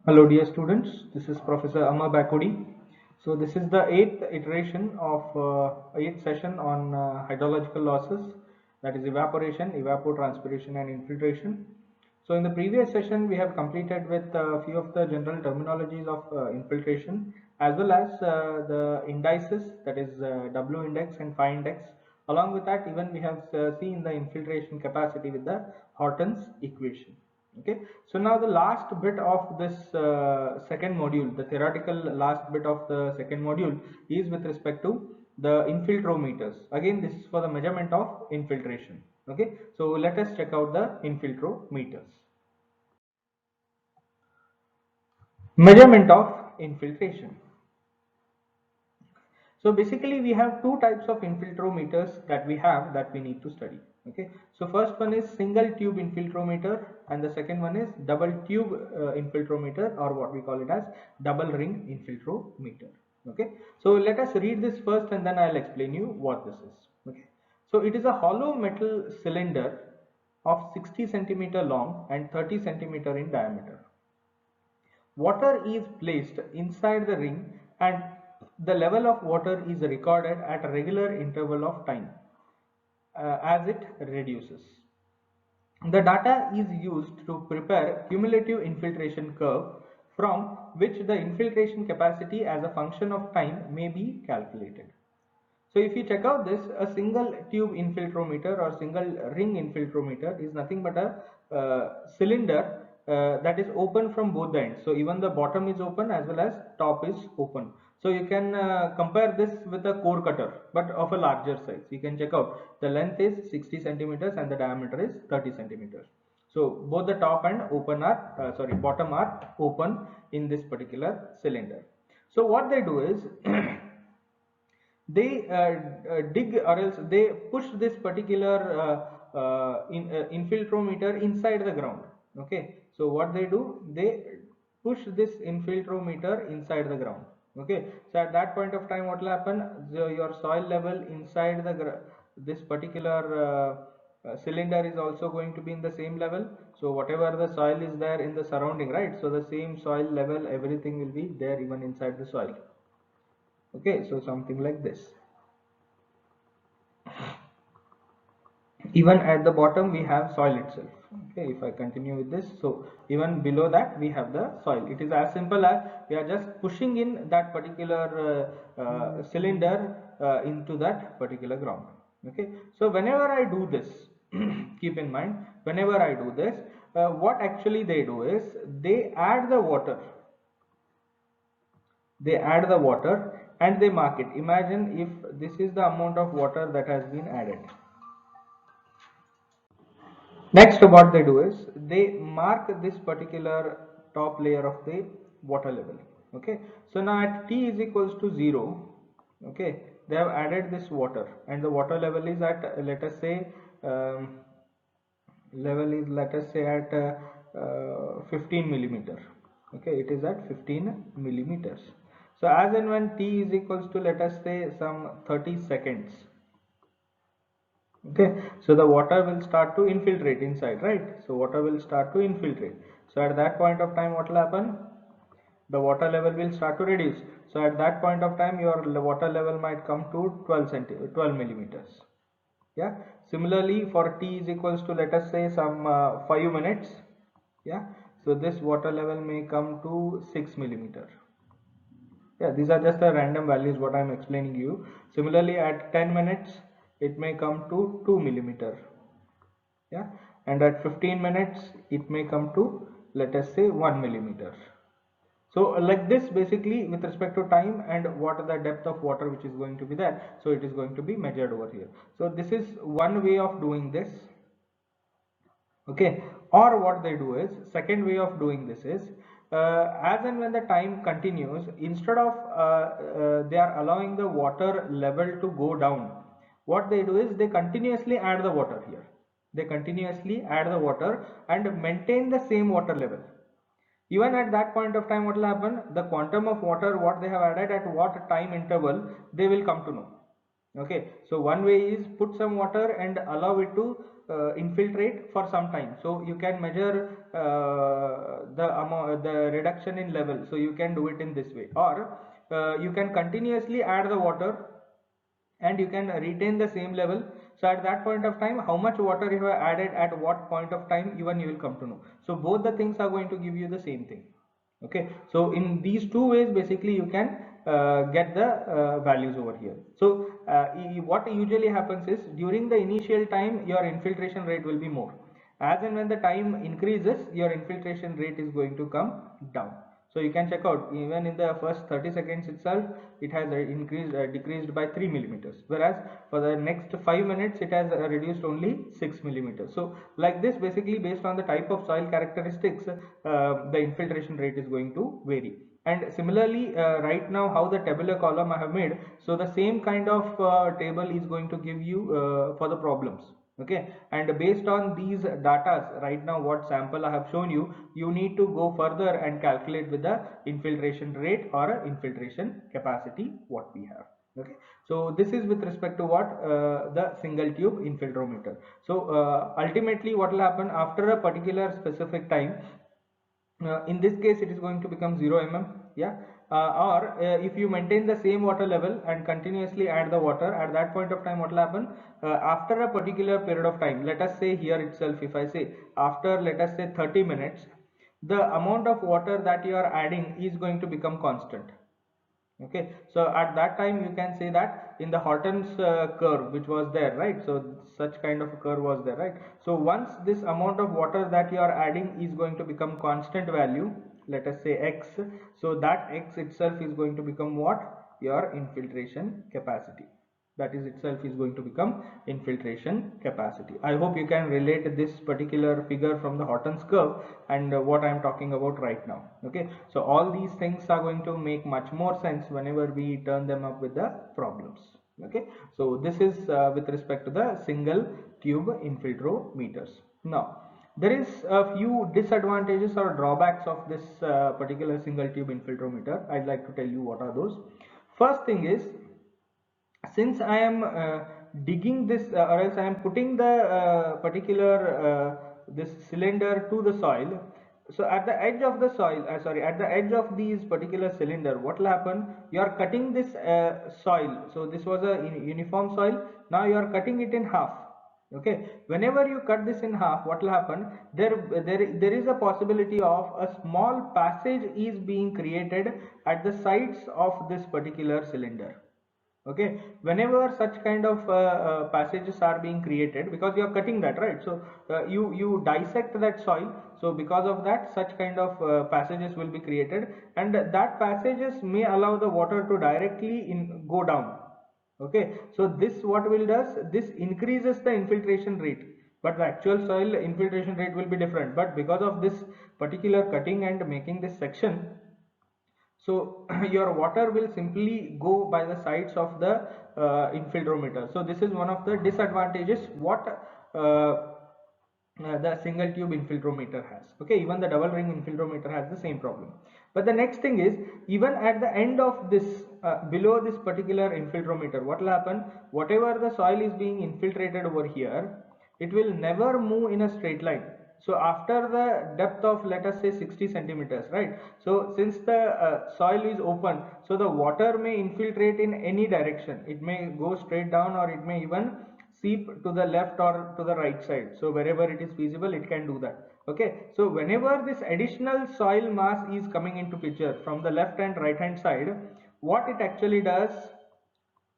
Hello dear students, this is Professor Amar Bakudi. So this is the eighth iteration of eighth session on hydrological losses, that is evaporation, evapotranspiration and infiltration. So in the previous session we have completed with a few of the general terminologies of infiltration as well as the indices, that is W index and phi index. Along with that, even we have seen the infiltration capacity with the Horton's equation. Okay, so now the last bit of this second module, the theoretical last bit of the second module is with respect to the infiltrometers. Again, this is for the measurement of infiltration. Okay, so let us check out the infiltrometers. Measurement of infiltration. So basically we have two types of infiltrometers that we need to study. Okay, so first one is single tube infiltrometer and the second one is double tube infiltrometer, or what we call it as double ring infiltrometer. Okay, so let us read this first and then I'll explain you what this is. Okay, so it is a hollow metal cylinder of 60 centimeter long and 30 centimeter in diameter. Water is placed inside the ring and the level of water is recorded at a regular interval of time as it reduces. The data is used to prepare cumulative infiltration curve from which the infiltration capacity as a function of time may be calculated. So if you check out this, a single tube infiltrometer or single ring infiltrometer is nothing but a cylinder that is open from both the ends. So even the bottom is open as well as top is open. So you can compare this with a core cutter, but of a larger size. You can check out the length is 60 centimeters and the diameter is 30 centimeters. So both the top and bottom are open in this particular cylinder. So what they do is they dig, or else they push this particular infiltrometer inside the ground. Okay, so what they do, they push this infiltrometer inside the ground. Okay, so at that point of time what will happen, your soil level inside this particular cylinder is also going to be in the same level. So whatever the soil is there in the surrounding, right, so the same soil level, everything will be there even inside the soil. Okay, so something like this. Even at the bottom we have soil itself. Okay, if I continue with this, so even below that we have the soil. It is as simple as we are just pushing in that particular cylinder into that particular ground. Okay, so whenever I do this, keep in mind, whenever I do this, what actually they do is they add the water. They add the water and they mark it. Imagine if this is the amount of water that has been added. Next, what they do is they mark this particular top layer of the water level. Okay, so now at t is equals to 0, okay, they have added this water and the water level is at, let us say, at 15 millimeter. Okay, it is at 15 millimeters. So as and when t is equals to, let us say, some 30 seconds. Okay, so the water will start to infiltrate inside, right? So water will start to infiltrate. So at that point of time what will happen, the water level will start to reduce. So at that point of time your water level might come to 12 millimeters. Yeah, similarly for t is equals to, let us say, some 5 minutes. Yeah, so this water level may come to 6 millimeter. Yeah, these are just the random values what I'm explaining you. Similarly at 10 minutes it may come to 2 millimeter. Yeah, and at 15 minutes it may come to, let us say, 1 millimeter. So like this, basically, with respect to time and what are the depth of water which is going to be there, so it is going to be measured over here. So this is one way of doing this. Okay, or what they do is, second way of doing this is, as and when the time continues, instead of they are allowing the water level to go down, what they do is they continuously add the water here. They continuously add the water and maintain the same water level. Even at that point of time what will happen, the quantum of water what they have added at what time interval, they will come to know. Okay, so one way is put some water and allow it to infiltrate for some time. So you can measure the reduction in level. So you can do it in this way, or you can continuously add the water and you can retain the same level. So at that point of time, how much water you have added at what point of time, even you will come to know. So both the things are going to give you the same thing. Okay, so in these two ways basically you can get the values over here. So what usually happens is during the initial time your infiltration rate will be more. As and when the time increases, your infiltration rate is going to come down. So you can check out, even in the first 30 seconds itself, it has decreased by 3 millimeters, whereas for the next 5 minutes it has reduced only 6 millimeters. So like this, basically based on the type of soil characteristics, the infiltration rate is going to vary. And similarly, right now how the tabular column I have made, so the same kind of table is going to give you for the problems. Okay, and based on these data, right now what sample I have shown you, you need to go further and calculate with the infiltration rate or infiltration capacity what we have. Okay, so this is with respect to what the single tube infiltrometer. So ultimately what will happen after a particular specific time, in this case it is going to become 0 mm. Yeah, or if you maintain the same water level and continuously add the water, at that point of time what will happen, after a particular period of time, let us say here itself, if I say after, let us say 30 minutes, the amount of water that you are adding is going to become constant. Okay, so at that time you can say that in the Horton's curve which was there, right? So such kind of a curve was there, right? So once this amount of water that you are adding is going to become constant value, let us say x, so that x itself is going to become what? Your infiltration capacity. That is itself is going to become infiltration capacity. I hope you can relate this particular figure from the Horton's curve and what I am talking about right now. Okay, so all these things are going to make much more sense whenever we turn them up with the problems. Okay, so this is with respect to the single tube infiltrometers. Now there is a few disadvantages or drawbacks of this particular single tube infiltrometer. I'd like to tell you what are those. First thing is, since I am digging this or else I am putting the particular this cylinder to the soil, so at the edge of the soil, sorry, at the edge of these particular cylinder, what will happen, you are cutting this soil. So this was a uniform soil, now you are cutting it in half. Okay, whenever you cut this in half, what will happen, there is a possibility of a small passage is being created at the sides of this particular cylinder. Okay, whenever such kind of passages are being created, because you are cutting that, right? So you dissect that soil, so because of that such kind of passages will be created, and that passages may allow the water to directly go down. Okay, so this what will does, this increases the infiltration rate, but the actual soil infiltration rate will be different. But because of this particular cutting and making this section, so your water will simply go by the sides of the infiltrometer. So this is one of the disadvantages what the single tube infiltrometer has. Okay, even the double ring infiltrometer has the same problem. But the next thing is, even at the end of this below this particular infiltrometer, what will happen, whatever the soil is being infiltrated over here, it will never move in a straight line. So after the depth of, let us say, 60 centimeters, right? So since the soil is open, so the water may infiltrate in any direction. It may go straight down, or it may even seep to the left or to the right side. So wherever it is feasible, it can do that. Okay, so whenever this additional soil mass is coming into picture from the left and right hand side, what it actually does,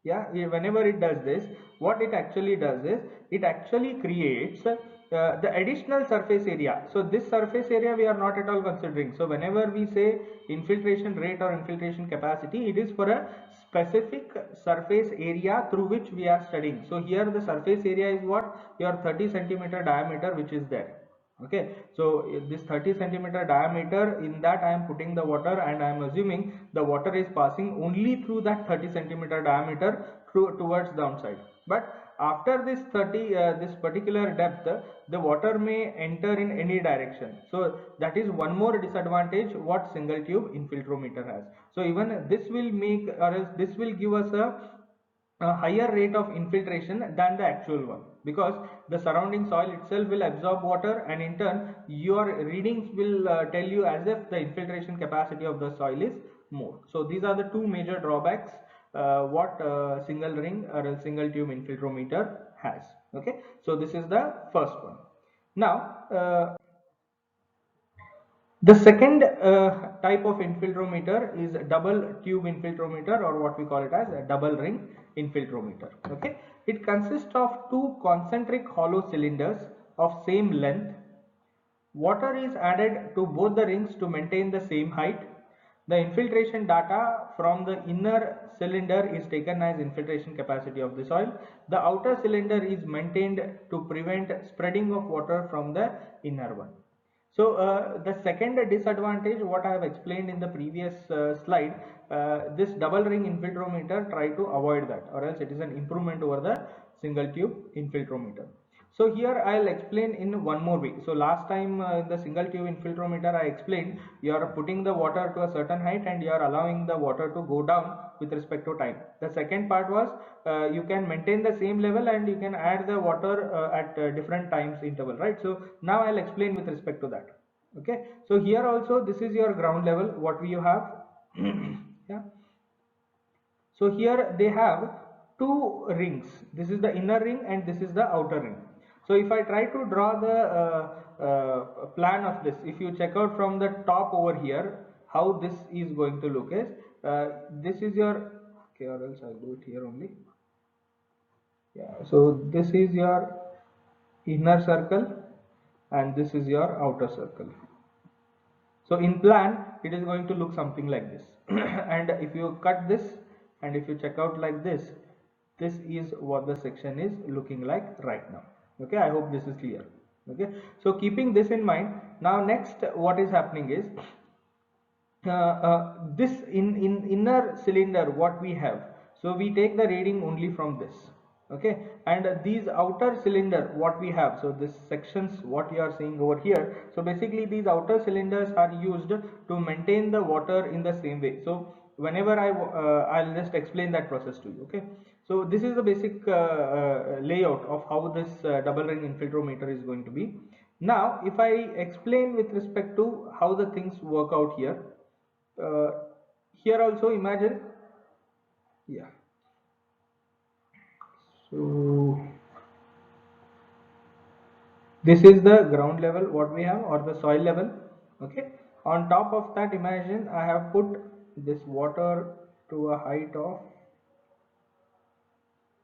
yeah, whenever it does this, what it actually does is, it actually creates the additional surface area. So this surface area we are not at all considering. So whenever we say infiltration rate or infiltration capacity, it is for a specific surface area through which we are studying. So here the surface area is what, your 30 centimeter diameter which is there. Okay, so this 30 centimeter diameter, in that I am putting the water, and I am assuming the water is passing only through that 30 centimeter diameter towards downside. But after this 30 this particular depth, the water may enter in any direction. So that is one more disadvantage what single tube infiltrometer has. So even this will make, or else this will give us a a higher rate of infiltration than the actual one, because the surrounding soil itself will absorb water, and in turn your readings will tell you as if the infiltration capacity of the soil is more. So these are the two major drawbacks what single ring or a single tube infiltrometer has. Okay, so this is the first one. Now the second type of infiltrometer is double tube infiltrometer, or what we call it as a double ring infiltrometer. Okay, it consists of two concentric hollow cylinders of same length. Water is added to both the rings to maintain the same height. The infiltration data from the inner cylinder is taken as infiltration capacity of the soil. The outer cylinder is maintained to prevent spreading of water from the inner one. So the second disadvantage, what I have explained in the previous slide, this double ring infiltrometer try to avoid that, or else it is an improvement over the single tube infiltrometer. So here I'll explain in one more way. So last time in the single tube infiltrometer I explained you are putting the water to a certain height and you are allowing the water to go down with respect to time. The second part was you can maintain the same level and you can add the water at different times interval, right? So now I'll explain with respect to that. Okay, so here also this is your ground level what we have. Yeah, so here they have two rings. This is the inner ring and this is the outer ring. So if I try to draw the plan of this, if you check out from the top over here, how this is going to look is, this is your, okay, or else I'll do it here only. Yeah, so this is your inner circle and this is your outer circle. So in plan it is going to look something like this. And if you cut this and if you check out like this, this is what the section is looking like right now. Okay, I hope this is clear. Okay, so keeping this in mind, now next what is happening is this in inner cylinder what we have, so we take the reading only from this. Okay, and these outer cylinder what we have, so this sections what you are seeing over here, so basically these outer cylinders are used to maintain the water in the same way. So whenever I'll just explain that process to you. Okay, so this is the basic layout of how this double ring infiltrometer is going to be. Now if I explain with respect to how the things work out here, uh, here also imagine, yeah, so this is the ground level what we have, or the soil level. Okay, on top of that imagine I have put this water to a height of,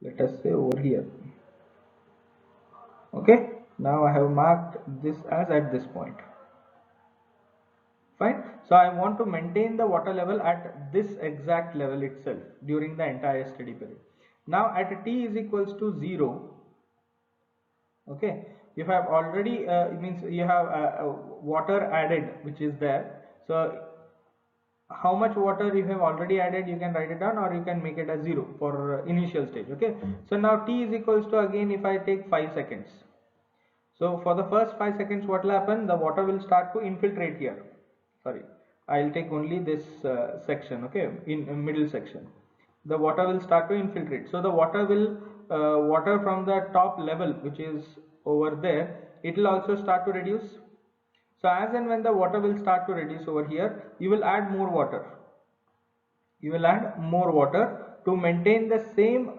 let us say, over here. Okay, now I have marked this as at this point. Fine, so I want to maintain the water level at this exact level itself during the entire study period. Now at t is equals to 0, okay, you have already it means you have water added which is there. So how much water you have already added, you can write it down or you can make it as 0 for initial stage. Okay, so now t is equals to, again if I take 5 seconds, so for the first 5 seconds what will happen, the water will start to infiltrate here. Sorry, I'll take only this section. Okay, in middle section the water will start to infiltrate. So the water will water from the top level which is over there, it will also start to reduce. So as and when the water will start to reduce over here, you will add more water, you will add more water to maintain the same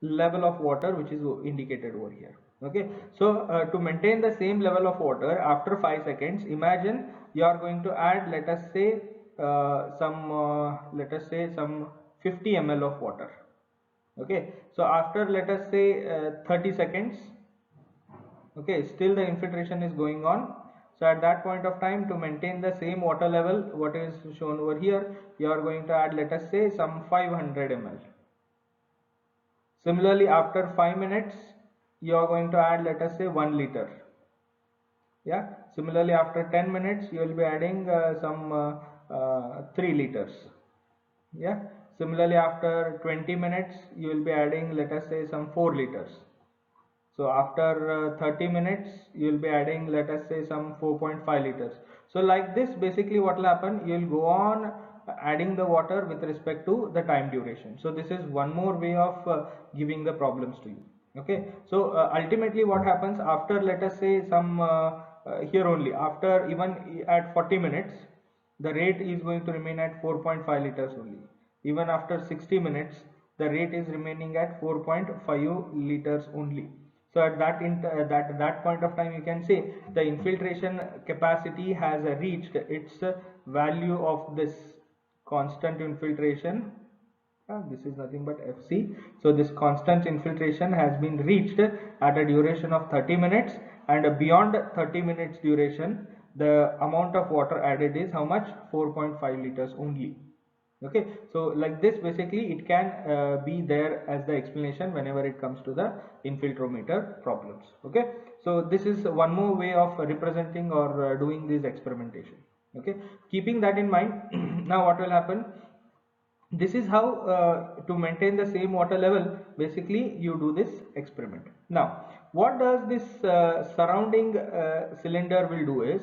level of water which is indicated over here. Okay, so to maintain the same level of water after 5 seconds, imagine you are going to add, let us say some 50 ml of water. Okay, so after let us say 30 seconds, okay, still the infiltration is going on. So at that point of time, to maintain the same water level what is shown over here, you are going to add, let us say, some 500 ml. Similarly, after 5 minutes you are going to add, let us say, 1 liter. Yeah, similarly after 10 minutes you will be adding some 3 liters. Yeah, similarly after 20 minutes you will be adding, let us say, some 4 liters. So after 30 minutes you will be adding, let us say, some 4.5 liters. So like this basically what will happen, you will go on adding the water with respect to the time duration. So this is one more way of giving the problems to you. Okay, so ultimately what happens after, let us say, some here only, after even at 40 minutes, the rate is going to remain at 4.5 liters only. Even after 60 minutes, the rate is remaining at 4.5 liters only. So at that point of time, you can say the infiltration capacity has reached its value of this constant infiltration. This is nothing but Fc. So this constant infiltration has been reached at a duration of 30 minutes, and beyond 30 minutes duration, the amount of water added is how much? 4.5 liters only. Okay, so like this basically it can be there as the explanation whenever it comes to the infiltrometer problems. Okay, so this is one more way of representing or doing this experimentation. Okay, keeping that in mind, now what will happen? This is how to maintain the same water level, basically you do this experiment. Now what does this surrounding cylinder will do is,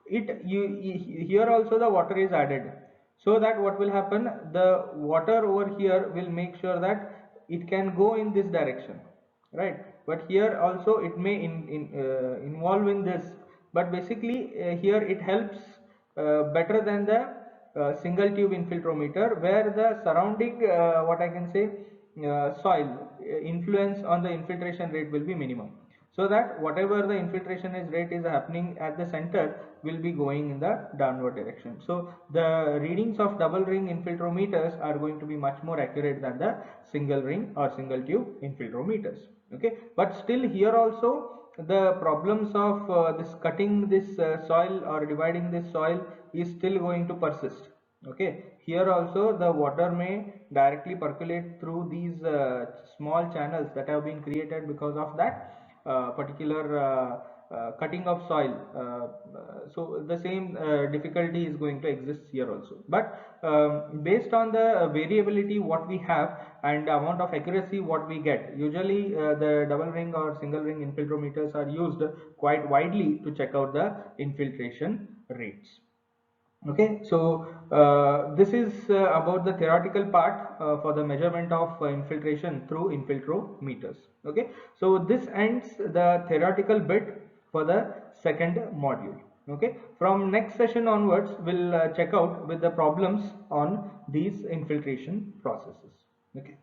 here also the water is added, so that what will happen, the water over here will make sure that it can go in this direction, right? But here also it may involve in this, but basically here it helps better than the single tube infiltrometer, where the surrounding what I can say soil influence on the infiltration rate will be minimum, so that whatever the infiltration rate is happening at the center will be going in the downward direction. So the readings of double ring infiltrometers are going to be much more accurate than the single ring or single tube infiltrometers. Okay, but still here also the problems of this cutting this soil or dividing this soil is still going to persist. Okay, here also the water may directly percolate through these small channels that have been created because of that particular cutting of soil. So the same difficulty is going to exist here also, but based on the variability what we have and amount of accuracy what we get, usually the double ring or single ring infiltrometers are used quite widely to check out the infiltration rates. Okay, so this is about the theoretical part for the measurement of infiltration through infiltrometers. Okay, so this ends the theoretical bit for the second module. Okay, from next session onwards we'll check out with the problems on these infiltration processes. Okay.